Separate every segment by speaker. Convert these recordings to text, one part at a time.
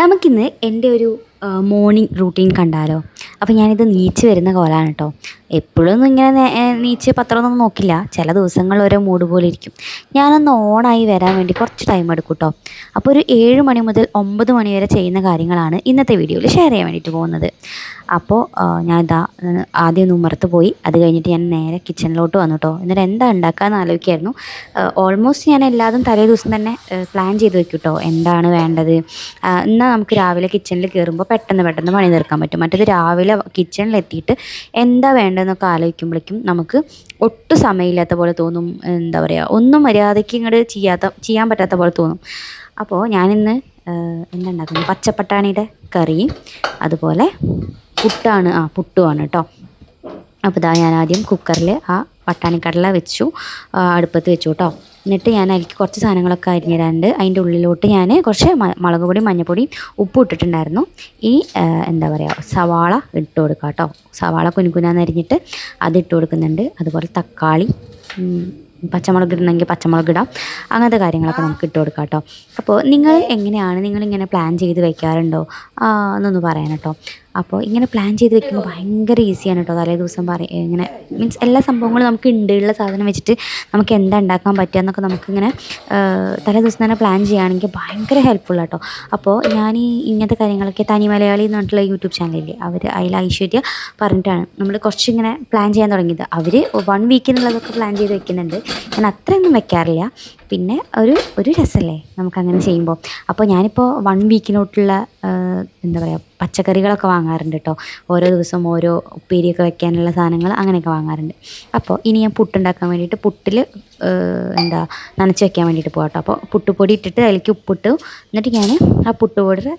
Speaker 1: നമുക്കിന്ന് എൻ്റെ ഒരു മോർണിംഗ് റൂട്ടീൻ കണ്ടാലോ? അപ്പോൾ ഞാനിത് നീച്ച് വരുന്ന കോലമാണ് കേട്ടോ. എപ്പോഴൊന്നും ഇങ്ങനെ നീച്ച് പത്രമൊന്നും നോക്കില്ല. ചില ദിവസങ്ങളിൽ ഓരോ മൂഡ് പോലെ ഇരിക്കും. ഞാനൊന്ന് ഓണായി വരാൻ വേണ്ടി കുറച്ച് ടൈം എടുക്കും കേട്ടോ. അപ്പോൾ ഒരു 7 മണി മുതൽ 9 മണി വരെ ചെയ്യുന്ന കാര്യങ്ങളാണ് ഇന്നത്തെ വീഡിയോയിൽ ഷെയർ ചെയ്യാൻ വേണ്ടിയിട്ട് പോകുന്നത്. അപ്പോൾ ഞാനിതാ ആദ്യം ഒന്ന് ഉമ്മറത്ത് പോയി. അത് കഴിഞ്ഞിട്ട് ഞാൻ നേരെ കിച്ചണിലോട്ട് വന്നു കേട്ടോ. എന്നിട്ട് എന്താ ഉണ്ടാക്കാമെന്ന് ആലോചിക്കായിരുന്നു. ഓൾമോസ്റ്റ് ഞാൻ എല്ലാതും തലേ ദിവസം തന്നെ പ്ലാൻ ചെയ്ത് വെക്കും കേട്ടോ. എന്താണ് വേണ്ടത്, എന്നാൽ നമുക്ക് രാവിലെ കിച്ചണിൽ കയറുമ്പോൾ പെട്ടെന്ന് പണി തീർക്കാൻ പറ്റും. മറ്റേത് രാവിലെ കിച്ചണിലെത്തിയിട്ട് എന്താ വേണ്ടതെന്നൊക്കെ ആലോചിക്കുമ്പോഴേക്കും നമുക്ക് ഒട്ടും സമയമില്ലാത്ത പോലെ തോന്നും. എന്താ പറയുക, ഒന്നും മര്യാദയ്ക്ക് ഇങ്ങോട്ട് ചെയ്യാൻ പറ്റാത്ത പോലെ തോന്നും. അപ്പോൾ ഞാനിന്ന് എന്താ ഉണ്ടാക്കുന്നത്, പച്ചപ്പട്ടാണിയുടെ കറിയും അതുപോലെ പുട്ടുമാണ് കേട്ടോ. അപ്പോൾ ഇതാ ഞാൻ ആദ്യം കുക്കറിൽ ആ പട്ടാണിക്കടല വെച്ചു, അടുപ്പത്ത് വെച്ചു കേട്ടോ. എന്നിട്ട് ഞാൻ അതിലേക്ക് കുറച്ച് സാധനങ്ങളൊക്കെ അരിഞ്ഞിടാണ്ട് അതിൻ്റെ ഉള്ളിലോട്ട് ഞാൻ കുറച്ച് മുളക് പൊടിയും മഞ്ഞൾപ്പൊടിയും ഉപ്പും ഇട്ടിട്ടുണ്ടായിരുന്നു. ഈ എന്താ പറയുക, സവാള ഇട്ട് കൊടുക്കുക കേട്ടോ. സവാള കുനുകുനാന്ന് അരിഞ്ഞിട്ട് അത് ഇട്ട് കൊടുക്കുന്നുണ്ട്. അതുപോലെ തക്കാളി, പച്ചമുളക് ഇടണമെങ്കിൽ പച്ചമുളക് ഇടാം. അങ്ങനത്തെ കാര്യങ്ങളൊക്കെ നമുക്ക് ഇട്ട് കൊടുക്കാം കേട്ടോ. അപ്പോൾ നിങ്ങൾ എങ്ങനെയാണ്, നിങ്ങളിങ്ങനെ പ്ലാൻ ചെയ്ത് വയ്ക്കാറുണ്ടോ എന്നൊന്ന് പറയാൻ കേട്ടോ. അപ്പോൾ ഇങ്ങനെ പ്ലാൻ ചെയ്ത് വെക്കുമ്പോൾ ഭയങ്കര ഈസിയാണ് കേട്ടോ. തലേ ദിവസം ഇങ്ങനെ മീൻസ് എല്ലാ സംഭവങ്ങളും നമുക്ക് ഉള്ള സാധനം വെച്ചിട്ട് നമുക്ക് എന്താ ഉണ്ടാക്കാൻ പറ്റുക എന്നൊക്കെ നമുക്കിങ്ങനെ തലേ ദിവസം തന്നെ പ്ലാൻ ചെയ്യുകയാണെങ്കിൽ ഭയങ്കര ഹെൽപ്ഫുള്ളാണ് കേട്ടോ. അപ്പോൾ ഞാൻ ഇങ്ങനത്തെ കാര്യങ്ങളൊക്കെ തനി മലയാളി എന്ന് പറഞ്ഞിട്ടുള്ള യൂട്യൂബ് ചാനലില്ലേ, അതിൽ ഐശ്വര്യ പറഞ്ഞിട്ടാണ് നമ്മൾ കുറച്ചിങ്ങനെ പ്ലാൻ ചെയ്യാൻ തുടങ്ങിയത്. അവർ 1 വീക്കിനുള്ളതൊക്കെ പ്ലാൻ ചെയ്ത് വെക്കുന്നുണ്ട്. ഞാൻ അത്രയൊന്നും വെക്കാറില്ല. പിന്നെ ഒരു രസമല്ലേ നമുക്കങ്ങനെ ചെയ്യുമ്പോൾ. അപ്പോൾ ഞാനിപ്പോൾ 1 വീക്കിലോട്ടുള്ള എന്താ പറയുക, പച്ചക്കറികളൊക്കെ വാങ്ങാറുണ്ട് കേട്ടോ. ഓരോ ദിവസം ഓരോ ഉപ്പേരിയൊക്കെ വെക്കാനുള്ള സാധനങ്ങൾ അങ്ങനെയൊക്കെ വാങ്ങാറുണ്ട്. അപ്പോൾ ഇനി ഞാൻ പുട്ടുണ്ടാക്കാൻ വേണ്ടിയിട്ട് പുട്ടിൽ നനച്ച് വെക്കാൻ വേണ്ടിയിട്ട് പോകാം കേട്ടോ. അപ്പോൾ പുട്ടുപൊടി ഇട്ടിട്ട് അതിലേക്ക് ഉപ്പിട്ടു. എന്നിട്ട് ഞാൻ ആ പുട്ടുപൊടി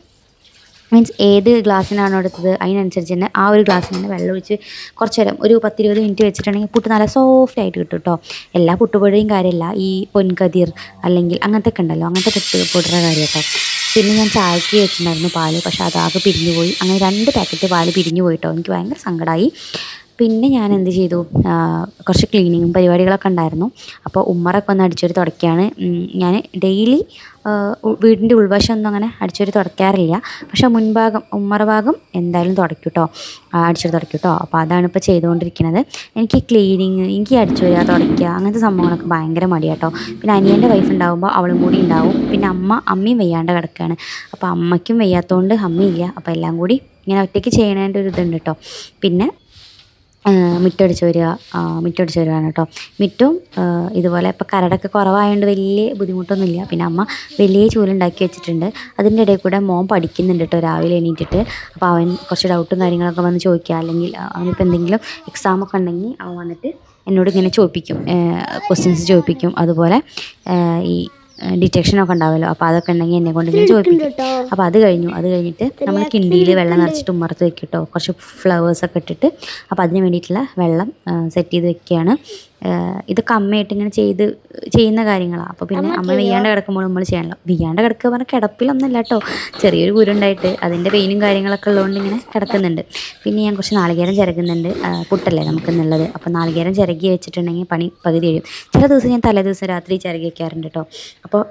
Speaker 1: മീൻസ് ഏത് ഗ്ലാസ്സിനാണോ എടുത്തത് അതിനനുസരിച്ച് തന്നെ ആ ഒരു ഗ്ലാസ്സിൽ തന്നെ വെള്ളം ഒഴിച്ച് കുറച്ച് നേരം ഒരു 10-20 മിനിറ്റ് വെച്ചിട്ടുണ്ടെങ്കിൽ പുട്ട് നല്ല സോഫ്റ്റ് ആയിട്ട് കിട്ടും കേട്ടോ. എല്ലാ പുട്ടുപൊടിയും കാര്യമല്ല, ഈ പൊൻകതിർ അല്ലെങ്കിൽ അങ്ങനത്തെ ഒക്കെ ഉണ്ടല്ലോ, അങ്ങനത്തെ പുട്ടുപൊടിയുടെ കാര്യം കേട്ടോ. പിന്നെ ഞാൻ ചായക്ക് വെച്ചിട്ടുണ്ടായിരുന്നു പാല്, പക്ഷേ അതാകെ പിരിഞ്ഞു പോയി. അങ്ങനെ 2 പാക്കറ്റ് പാല് പിരിഞ്ഞു പോയിട്ടോ. എനിക്ക് ഭയങ്കര സങ്കടമായി. പിന്നെ ഞാൻ എന്ത് ചെയ്തു, കുറച്ച് ക്ലീനിങ്ങും പരിപാടികളൊക്കെ ഉണ്ടായിരുന്നു. അപ്പോൾ ഉമ്മറൊക്കെ ഒന്ന് അടിച്ചൊരു തുടയ്ക്കുകയാണ്. ഞാൻ ഡെയിലി വീടിൻ്റെ ഉൾവശം ഒന്നും അങ്ങനെ അടിച്ചൊരു തുടയ്ക്കാറില്ല, പക്ഷേ ഉമ്മറ ഭാഗം എന്തായാലും തുടയ്ക്കും കേട്ടോ, അടിച്ചൊരു തുടയ്ക്കും കേട്ടോ. അപ്പോൾ അതാണ് ഇപ്പോൾ ചെയ്തുകൊണ്ടിരിക്കുന്നത്. എനിക്ക് അടിച്ചു വരിക, തുടയ്ക്കുക അങ്ങനത്തെ സംഭവങ്ങളൊക്കെ ഭയങ്കര മടിയാണ് കേട്ടോ. പിന്നെ അനിയൻ്റെ വൈഫ് ഉണ്ടാകുമ്പോൾ അവളും കൂടി ഉണ്ടാവും. പിന്നെ അമ്മയും വയ്യാണ്ട് കിടക്കുകയാണ്. അപ്പോൾ അമ്മയ്ക്കും വയ്യാത്തതുകൊണ്ട് അമ്മയില്ല. അപ്പോൾ എല്ലാം കൂടി ഇങ്ങനെ ഒറ്റയ്ക്ക് ചെയ്യണേൻ്റെ ഒരു ഇതുണ്ട് കേട്ടോ. പിന്നെ മുറ്റടിച്ച് വരികയാണ് കേട്ടോ. മിറ്റും ഇതുപോലെ ഇപ്പോൾ കരടൊക്കെ കുറവായതുകൊണ്ട് വലിയ ബുദ്ധിമുട്ടൊന്നുമില്ല. പിന്നെ അമ്മ വലിയ ചൂലുണ്ടാക്കി വെച്ചിട്ടുണ്ട്. അതിൻ്റെ ഇടയിൽ കൂടെ മോൻ പഠിക്കുന്നുണ്ട് കേട്ടോ, രാവിലെ എണീറ്റിട്ട്. അപ്പോൾ അവൻ കുറച്ച് ഡൗട്ടും കാര്യങ്ങളൊക്കെ വന്ന് ചോദിക്കുക, അല്ലെങ്കിൽ അവനിപ്പോൾ എന്തെങ്കിലും എക്സാമൊക്കെ ഉണ്ടെങ്കിൽ അവൻ വന്നിട്ട് എന്നോട് ഇങ്ങനെ ക്വസ്റ്റ്യൻസ് ചോദിപ്പിക്കും. അതുപോലെ ഈ ഡിറ്റക്ഷനൊക്കെ ഉണ്ടാവുമല്ലോ, അപ്പോൾ അതൊക്കെ ഉണ്ടെങ്കിൽ എന്നെ കൊണ്ട് ഇങ്ങനെ ചോദിപ്പിക്കും. അപ്പോൾ അത് കഴിഞ്ഞിട്ട് നമ്മൾ കിണ്ടിയിൽ വെള്ളം നിറച്ചിട്ട് ഉമ്മറത്ത് വെക്കും കേട്ടോ, കുറച്ച് ഫ്ലവേഴ്സൊക്കെ ഇട്ടിട്ട്. അപ്പോൾ അതിന് വേണ്ടിയിട്ടുള്ള വെള്ളം സെറ്റ് ചെയ്ത് വെക്കുകയാണ്. ഇതൊക്കെ അമ്മയായിട്ട് ഇങ്ങനെ ചെയ്യുന്ന കാര്യങ്ങളാണ്. അപ്പോൾ പിന്നെ അമ്മ വെയ്യാണ്ട് കിടക്കുമ്പോൾ നമ്മൾ ചെയ്യണല്ലോ. വെയ്യാണ്ട് കിടക്കുക പറഞ്ഞാൽ കിടപ്പിലൊന്നുമല്ല കേട്ടോ, ചെറിയൊരു കുരുണ്ടായിട്ട് അതിൻ്റെ പെയിനും കാര്യങ്ങളൊക്കെ ഉള്ളതുകൊണ്ട് ഇങ്ങനെ കിടക്കുന്നുണ്ട്. പിന്നെ ഞാൻ കുറച്ച് നാളികേരം ചിരകുന്നുണ്ട്. പുട്ടല്ലേ നമുക്കെന്നുള്ളത്. അപ്പോൾ നാളികേരം ചിരകി വെച്ചിട്ടുണ്ടെങ്കിൽ പണി പകുതി കഴിയും. ചില ദിവസം ഞാൻ തലേ ദിവസം രാത്രി ചിരകി വയ്ക്കാറുണ്ട് കേട്ടോ. അപ്പോൾ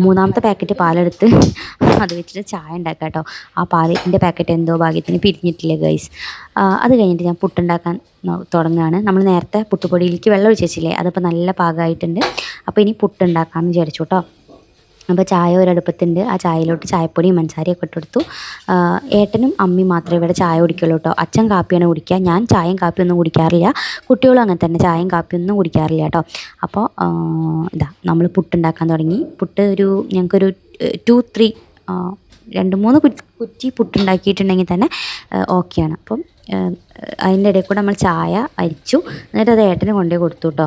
Speaker 1: 3ാമത്തെ പാക്കറ്റ് പാലെടുത്ത് അത് വെച്ചിട്ട് ചായ ഉണ്ടാക്കാം കേട്ടോ. ആ പാലിൻ്റെ പാക്കറ്റ് എന്തോ ഭാഗ്യത്തിന് പിരിഞ്ഞിട്ടില്ല ഗൈസ്. അത് കഴിഞ്ഞിട്ട് ഞാൻ പുട്ടുണ്ടാക്കാൻ തുടങ്ങുകയാണ്. നമ്മൾ നേരത്തെ പുട്ടുപൊടിയിലേക്ക് വെള്ളം ഒഴിച്ച് വെച്ചില്ലേ, അതിപ്പോൾ നല്ല പാകമായിട്ടുണ്ട്. അപ്പോൾ ഇനി പുട്ടുണ്ടാക്കാമെന്ന് വിചാരിച്ചു കേട്ടോ. അപ്പോൾ ചായ ഒരടുപ്പത്തുണ്ട്. ആ ചായയിലോട്ട് ചായപ്പൊടിയും പഞ്ചസാരയൊക്കെ ഇട്ടെടുത്തു. ഏട്ടനും അമ്മയും മാത്രമേ ഇവിടെ ചായ കുടിക്കുള്ളൂ കേട്ടോ. അച്ഛൻ കാപ്പിയാണ് കുടിക്കുക. ഞാൻ ചായയും കാപ്പിയൊന്നും കുടിക്കാറില്ല. കുട്ടികളും അങ്ങനെ തന്നെ ചായയും കാപ്പിയൊന്നും കുടിക്കാറില്ല കേട്ടോ. അപ്പോൾ നമ്മൾ പുട്ടുണ്ടാക്കാൻ തുടങ്ങി. പുട്ട് ഞങ്ങൾക്കൊരു 2-3 2-3 കുറ്റി പുട്ടുണ്ടാക്കിയിട്ടുണ്ടെങ്കിൽ തന്നെ ഓക്കെയാണ്. അപ്പം അതിൻ്റെ ഇടയിൽ കൂടെ നമ്മൾ ചായ അരിച്ചു. എന്നിട്ട് അത് ഏട്ടന് കൊണ്ടുപോയി കൊടുത്തു കേട്ടോ.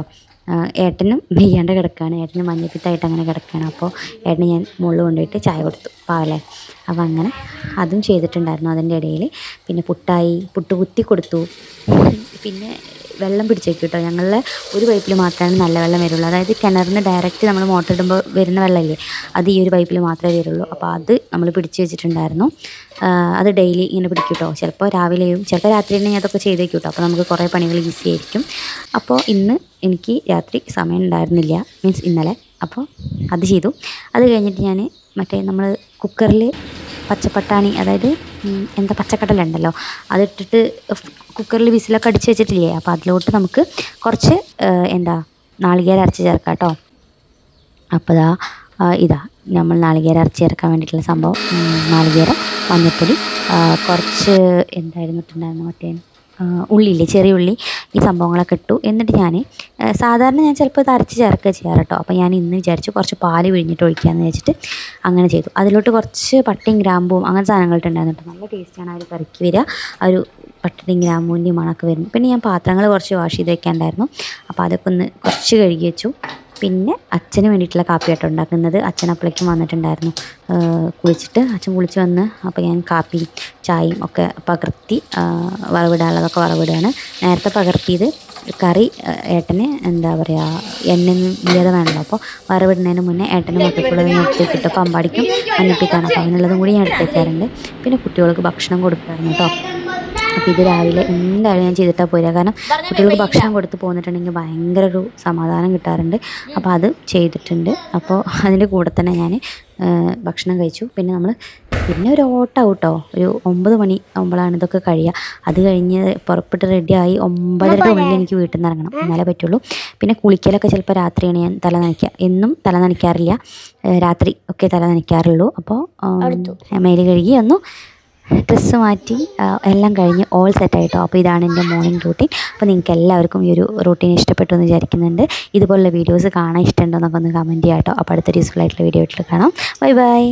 Speaker 1: ഏട്ടനും വെയ്യാണ്ട് കിടക്കുകയാണ്, ഏട്ടന് മഞ്ഞപ്പിത്തമായിട്ട് അങ്ങനെ കിടക്കുകയാണ്. അപ്പോൾ ഏട്ടന് ഞാൻ മുകളിൽ കൊണ്ടുപോയിട്ട് ചായ കൊടുത്തു, പാവല്ലേ. അപ്പോൾ അങ്ങനെ അതും ചെയ്തിട്ടുണ്ടായിരുന്നു അതിൻ്റെ ഇടയിൽ. പിന്നെ പുട്ട് കുത്തി കൊടുത്തു. പിന്നെ വെള്ളം പിടിച്ചേക്കും കേട്ടോ. ഞങ്ങളുടെ ഒരു പൈപ്പിൽ മാത്രമാണ് നല്ല വെള്ളം വരുള്ളൂ. അതായത് കിണറിന് ഡയറക്റ്റ് നമ്മൾ മോട്ടർ ഇടുമ്പോൾ വരുന്ന വെള്ളമില്ലേ, അത് ഈ ഒരു പൈപ്പിൽ മാത്രമേ വരുള്ളൂ. അപ്പോൾ അത് നമ്മൾ പിടിച്ച് വെച്ചിട്ടുണ്ടായിരുന്നു. അത് ഡെയിലി ഇങ്ങനെ പിടിക്കും കേട്ടോ. ചിലപ്പോൾ രാവിലെയും ചിലപ്പോൾ രാത്രി ഉണ്ടെങ്കിൽ അതൊക്കെ ചെയ്തേക്കും കേട്ടോ. അപ്പോൾ നമുക്ക് കുറേ പണികൾ ഈസി ആയിരിക്കും. അപ്പോൾ ഇന്ന് എനിക്ക് രാത്രി സമയം ഉണ്ടായിരുന്നില്ല, മീൻസ് ഇന്നലെ. അപ്പോൾ അത് ചെയ്തു. അത് കഴിഞ്ഞിട്ട് ഞാൻ നമ്മൾ കുക്കറിൽ പച്ചപ്പട്ടാണി, അതായത് എന്താ പച്ചക്കടല ഉണ്ടല്ലോ, അതിട്ടിട്ട് കുക്കറിൽ വിസിലൊക്കെ അടിച്ച് വെച്ചിട്ടില്ലേ, അപ്പോൾ അതിലോട്ട് നമുക്ക് കുറച്ച് എന്താ നാളികേരം അരച്ച് ചേർക്കാം കേട്ടോ. അപ്പോൾ ഇതാ നമ്മൾ നാളികേരം അരച്ച് ചേർക്കാൻ വേണ്ടിയിട്ടുള്ള സംഭവം. നാളികേരം, മഞ്ഞൾപ്പൊടി, കുറച്ച് എന്തായിരുന്നു ഇട്ടുണ്ടായിരുന്നു, മറ്റേ ഉള്ളിയില്ലേ, ചെറിയ ഉള്ളി, ഈ സംഭവങ്ങളൊക്കെ ഇട്ടു. എന്നിട്ട് ഞാൻ സാധാരണ ഞാൻ ചിലപ്പോൾ ഇത് അരച്ച് ചേർക്കുക ചെയ്യാറ് കേട്ടോ. അപ്പോൾ ഞാൻ ഇന്ന് വിചാരിച്ചു കുറച്ച് പാല് പിഴിഞ്ഞിട്ട് ഒഴിക്കാമെന്ന് വെച്ചിട്ട് അങ്ങനെ ചെയ്തു. അതിലോട്ട് കുറച്ച് പട്ടയും ഗ്രാമ്പൂവും അങ്ങനത്തെ സാധനങ്ങളിട്ടുണ്ടായിരുന്നു കേട്ടോ. നല്ല ടേസ്റ്റാണ് ആ ഒരു കറിക്ക് വരിക, ആ ഒരു പട്ടയും ഗ്രാമ്പൂവിൻ്റെയും മണമൊക്കെ വരുന്നു. പിന്നെ ഞാൻ പാത്രങ്ങൾ കുറച്ച് വാഷ് ചെയ്ത് വെക്കാനുണ്ടായിരുന്നു, അപ്പോൾ അതൊക്കെ ഒന്ന് കുറച്ച് കഴുകി വെച്ചു. പിന്നെ അച്ഛന് വേണ്ടിയിട്ടുള്ള കാപ്പിയാട്ടോ ഉണ്ടാക്കുന്നത്. അച്ഛൻ അപ്പോഴേക്കും വന്നിട്ടുണ്ടായിരുന്നു കുളിച്ചിട്ട്. അച്ഛൻ കുളിച്ച് വന്ന് അപ്പോൾ ഞാൻ കാപ്പിയും ചായയും ഒക്കെ പകർത്തി, വറവിടാനുള്ളതൊക്കെ വറവിടുകയാണ്. നേരത്തെ പകർത്തിയത് കറി ഏട്ടന് എന്താ പറയുക, എണ്ണയൊന്നും ഇല്ലാതെ വേണമല്ലോ, അപ്പോൾ വറവിടുന്നതിന് മുന്നേ ഏട്ടന് മുട്ടക്കുള്ളത് ഞാൻ എടുത്തേക്ക് ഇട്ടപ്പോൾ അമ്പാടിക്കും മഞ്ഞപ്പിക്കാണ്, അപ്പോൾ അതിനുള്ളതും കൂടി ഞാൻ എടുത്തേക്കാറുണ്ട്. പിന്നെ കുട്ടികൾക്ക് ഭക്ഷണം കൊടുക്കാറുണ്ട് കേട്ടോ. അപ്പോൾ ഇത് രാവിലെ എന്തായാലും ഞാൻ ചെയ്തിട്ടാണ് പോരുക, കാരണം കുട്ടികൾക്ക് ഭക്ഷണം കൊടുത്ത് പോന്നിട്ടുണ്ടെങ്കിൽ ഭയങ്കര ഒരു സമാധാനം കിട്ടാറുണ്ട്. അപ്പോൾ അത് ചെയ്തിട്ടുണ്ട്. അപ്പോൾ അതിൻ്റെ കൂടെ തന്നെ ഞാൻ ഭക്ഷണം കഴിച്ചു. പിന്നെ ഒരു ഓട്ടം കേട്ടോ, ഒരു 9 മണി ആകുമ്പോഴാണ് ഇതൊക്കെ കഴിയുക. അത് കഴിഞ്ഞ് പുറപ്പെട്ട് റെഡിയായി 9:30 ഉള്ളിൽ എനിക്ക് വീട്ടിൽ നിന്ന് ഇറങ്ങണം, എന്നാലേ പറ്റുള്ളൂ. പിന്നെ കുളിക്കലൊക്കെ ചിലപ്പോൾ രാത്രിയാണ് ഞാൻ തല നനയ്ക്കുക. എന്നും തല നനയ്ക്കാറില്ല, രാത്രി ഒക്കെ തല നനയ്ക്കാറുള്ളൂ. അപ്പോൾ മേല് കഴുകി ഒന്നു ഡ്രസ്സ് മാറ്റി എല്ലാം കഴിഞ്ഞ് ഓൾ സെറ്റായിട്ടോ. അപ്പോൾ ഇതാണ് എൻ്റെ മോർണിംഗ് റൂട്ടീൻ. അപ്പോൾ നിങ്ങൾക്ക് എല്ലാവർക്കും ഈ ഒരു റൂട്ടീൻ ഇഷ്ടപ്പെട്ടു എന്ന് വിചാരിക്കുന്നുണ്ട്. ഇതുപോലുള്ള വീഡിയോസ് കാണാൻ ഇഷ്ടമുണ്ടോ എന്നൊക്കെ ഒന്ന് കമൻറ്റ് ചെയ്യാം കേട്ടോ. അപ്പോൾ അടുത്തൊരു യൂസ്ഫുൾ ആയിട്ടുള്ള വീഡിയോ ആയിട്ട് കാണാം. Bye bye.